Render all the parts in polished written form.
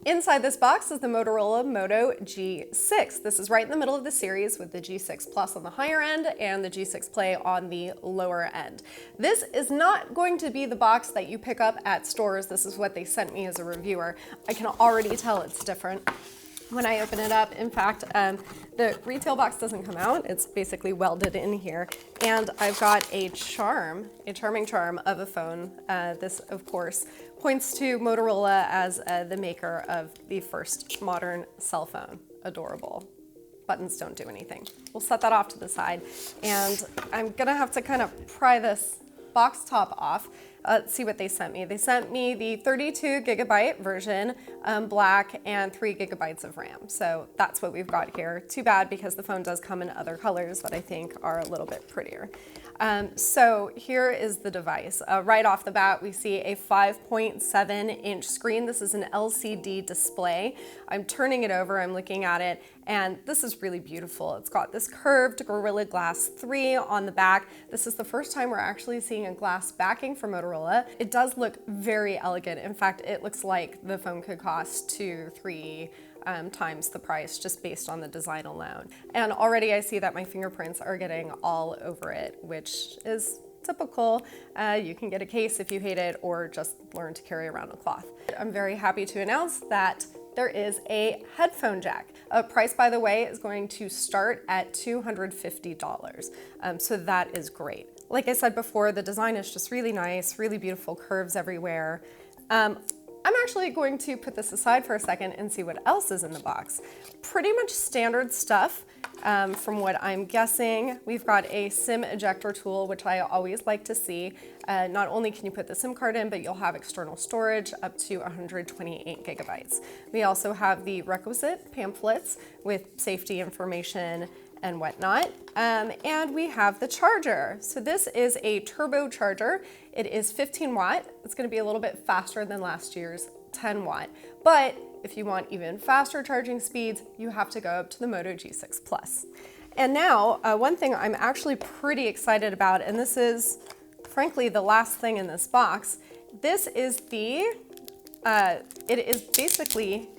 Inside this box is the Motorola Moto G6. This is right in the middle of the series with the G6 Plus on the higher end and the G6 Play on the lower end. This is not going to be the box that you pick up at stores. This is what they sent me as a reviewer. I can already tell it's different when I open it up. In fact, the retail box doesn't come out. It's basically welded in here. And I've got a charming charm of a phone. This, of course, points to Motorola as the maker of the first modern cell phone. Adorable. Buttons don't do anything. We'll set that off to the side. And I'm gonna have to kind of pry this box top off. Let's see what they sent me. They sent me the 32 gigabyte version, black, and 3 gigabytes of RAM. So that's what we've got here. Too bad, because the phone does come in other colors that I think are a little bit prettier. So here is the device. Right off the bat, we see a 5.7-inch screen. This is an LCD display. I'm turning it over, I'm looking at it, and this is really beautiful. It's got this curved Gorilla Glass 3 on the back. This is the first time we're actually seeing a glass backing for Motorola. It does look very elegant. In fact, it looks like the phone could cost 2-3 times the price just based on the design alone. And already I see that my fingerprints are getting all over it, which is typical. You can get a case if you hate it, or just learn to carry around a cloth. I'm very happy to announce that there is a headphone jack. Price, by the way, is going to start at $250. So that is great. Like I said before, the design is just really nice, really beautiful curves everywhere. I'm actually going to put this aside for a second and see what else is in the box. Pretty much standard stuff from what I'm guessing. We've got a SIM ejector tool, which I always like to see. Not only can you put the SIM card in, but you'll have external storage up to 128 gigabytes. We also have the requisite pamphlets with safety information and whatnot. And we have the charger. So this is a turbo charger. It is 15 watt. It's gonna be a little bit faster than last year's 10 watt. But if you want even faster charging speeds, you have to go up to the Moto G6 Plus. And now, one thing I'm actually pretty excited about, and this is frankly the last thing in this box, this is it is basically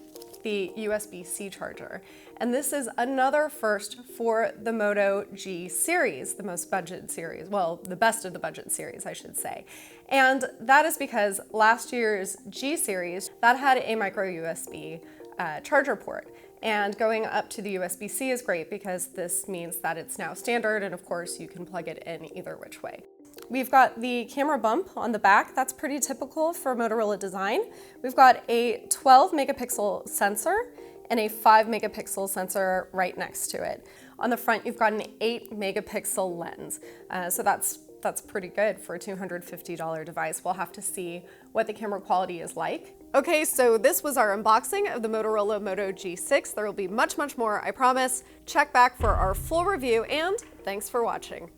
the USB-C charger. And this is another first for the Moto G series, the most budget series, well, the best of the budget series, I should say. And that is because last year's G series, that had a micro USB charger port. And going up to the USB-C is great because this means that it's now standard, and of course you can plug it in either which way. We've got the camera bump on the back. That's pretty typical for Motorola design. We've got a 12 megapixel sensor and a 5 megapixel sensor right next to it. On the front, you've got an 8 megapixel lens. So that's pretty good for a $250 device. We'll have to see what the camera quality is like. Okay, so this was our unboxing of the Motorola Moto G6. There will be much more, I promise. Check back for our full review, and thanks for watching.